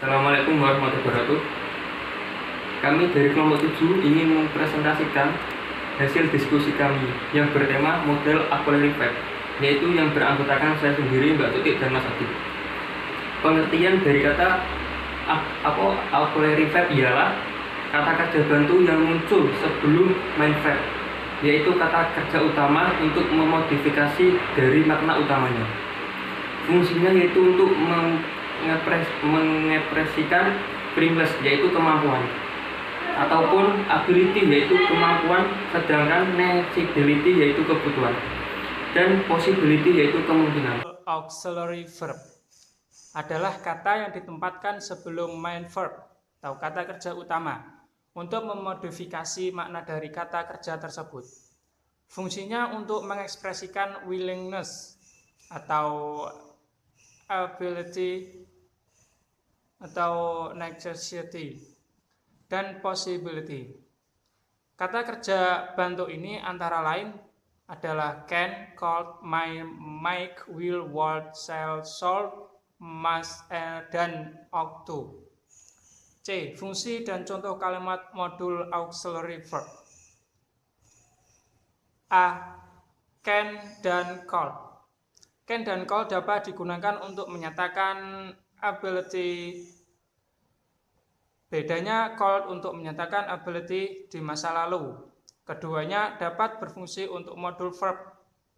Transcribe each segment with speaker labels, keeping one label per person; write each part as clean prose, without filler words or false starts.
Speaker 1: Assalamualaikum warahmatullahi wabarakatuh. Kami dari kelompok 7 ingin mempresentasikan hasil diskusi kami yang bertema model auxiliary verb, yaitu yang beranggotakan saya sendiri, Mbak Tutik, dan Mas Adi. Pengertian dari kata auxiliary verb ialah kata kerja bantu yang muncul sebelum main verb, yaitu kata kerja utama untuk memodifikasi dari makna utamanya. Fungsinya yaitu untuk mengekspresikan privilege, yaitu kemampuan, ataupun ability, yaitu kemampuan, sedangkan necessity, yaitu kebutuhan, dan possibility, yaitu kemungkinan.
Speaker 2: Auxiliary verb adalah kata yang ditempatkan sebelum main verb atau kata kerja utama untuk memodifikasi makna dari kata kerja tersebut. Fungsinya untuk mengekspresikan willingness atau ability atau necessity dan possibility. Kata kerja bantu ini antara lain adalah can, could, might, make, will, would, shall, should, must, dan ought to. C. Fungsi dan contoh kalimat modul auxiliary verb. A. Can dan could. Can dan could dapat digunakan untuk menyatakan ability. Bedanya could untuk menyatakan ability di masa lalu. Keduanya dapat berfungsi untuk modul verb.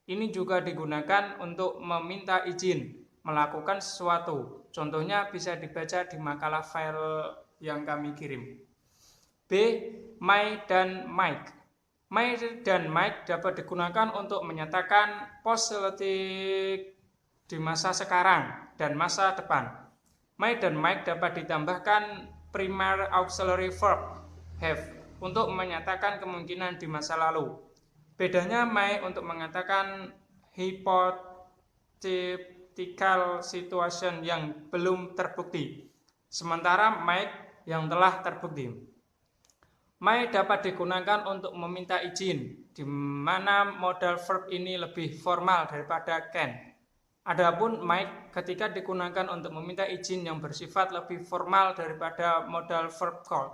Speaker 2: Ini juga digunakan untuk meminta izin melakukan sesuatu. Contohnya bisa dibaca di makalah file yang kami kirim. B. May dan might. May dan might dapat digunakan untuk menyatakan possibility di masa sekarang dan masa depan. May dan might dapat ditambahkan primary auxiliary verb have untuk menyatakan kemungkinan di masa lalu. Bedanya may untuk mengatakan hypothetical situation yang belum terbukti, sementara might yang telah terbukti. May dapat digunakan untuk meminta izin, di mana modal verb ini lebih formal daripada can. Adapun might ketika digunakan untuk meminta izin yang bersifat lebih formal daripada modal verb could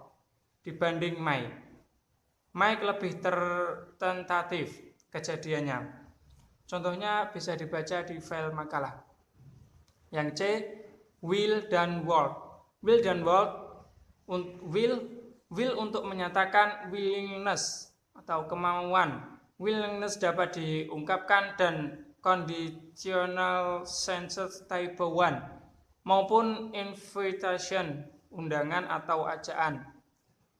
Speaker 2: dibanding may. May lebih tentatif kejadiannya. Contohnya bisa dibaca di file makalah. Yang C, will dan would. Will dan would, will untuk menyatakan willingness atau kemauan. Willingness dapat diungkapkan dan conditional senses type 1 maupun invitation, undangan atau ajaan.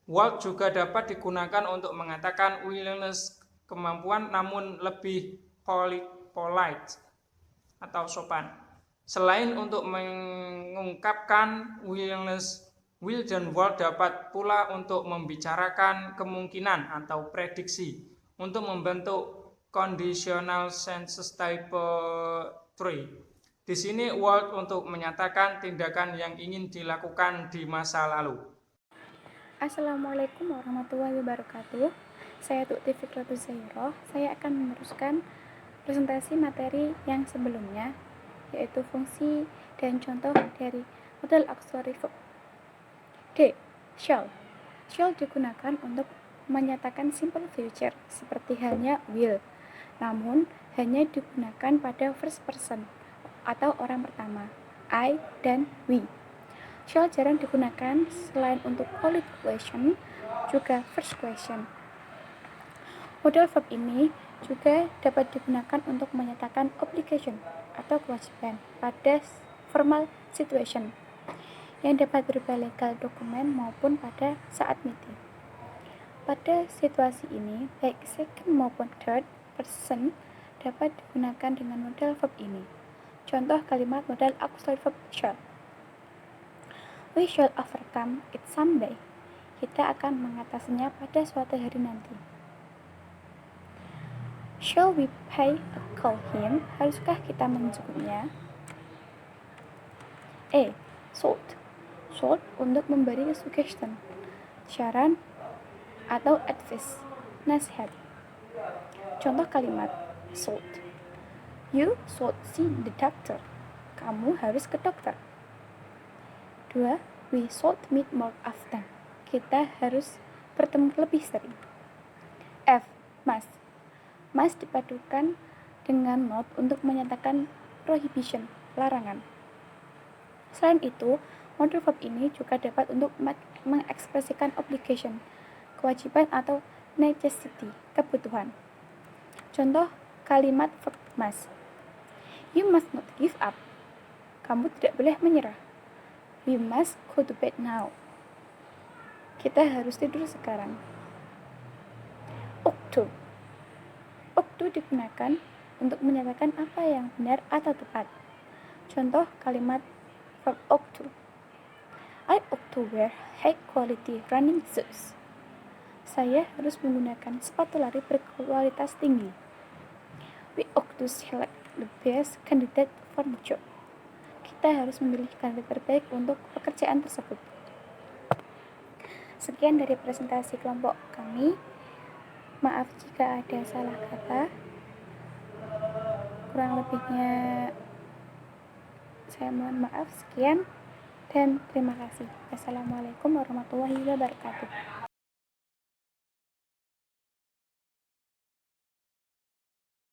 Speaker 2: Would juga dapat digunakan untuk mengatakan willingness, kemampuan, namun lebih polite atau sopan. Selain untuk mengungkapkan willingness, will dan would dapat pula untuk membicarakan kemungkinan atau prediksi untuk membentuk conditional senses type 3. Di sini would untuk menyatakan tindakan yang ingin dilakukan di masa lalu.
Speaker 3: Assalamualaikum warahmatullahi wabarakatuh. Saya Tutik Fikratul Zahiro. Saya akan meneruskan presentasi materi yang sebelumnya, yaitu fungsi dan contoh dari model auxiliary verb. D. Shall. Shall digunakan untuk menyatakan simple future seperti halnya will, namun hanya digunakan pada first person atau orang pertama, I dan we. Shall jarang digunakan selain untuk polite question, juga first question. Model verb ini juga dapat digunakan untuk menyatakan obligation atau kewajiban pada formal situation yang dapat berupa legal dokumen maupun pada saat meeting. Pada situasi ini, baik second maupun third person dapat digunakan dengan model verb ini. Contoh kalimat model auxiliary verb shall. We shall overcome it someday. Kita akan mengatasinya pada suatu hari nanti. Shall we pay a call him? Haruskah kita menjemputnya? E. Should. Should untuk memberi suggestion, saran, atau advice, nasihat. Contoh kalimat should. You should see the doctor. Kamu harus ke dokter. 2. We should meet more often. Kita harus bertemu lebih sering. F. Must. Must dipadukan dengan not untuk menyatakan prohibition, larangan. Selain itu, modul verb ini juga dapat untuk mengekspresikan obligation, kewajiban atau necessity, kebutuhan. Contoh kalimat verb must. You must not give up. Kamu tidak boleh menyerah. We must go to bed now. Kita harus tidur sekarang. Ought to digunakan untuk menyatakan apa yang benar atau tepat. Contoh kalimat verb ought to. I ought to wear high quality running shoes. Saya harus menggunakan sepatu lari berkualitas tinggi. We ought to select the best candidate for the job. Kita harus memilih kandidat terbaik untuk pekerjaan tersebut. Sekian dari presentasi kelompok kami. Maaf jika ada salah kata. Kurang lebihnya saya mohon maaf. Sekian dan terima kasih. Assalamualaikum warahmatullahi wabarakatuh.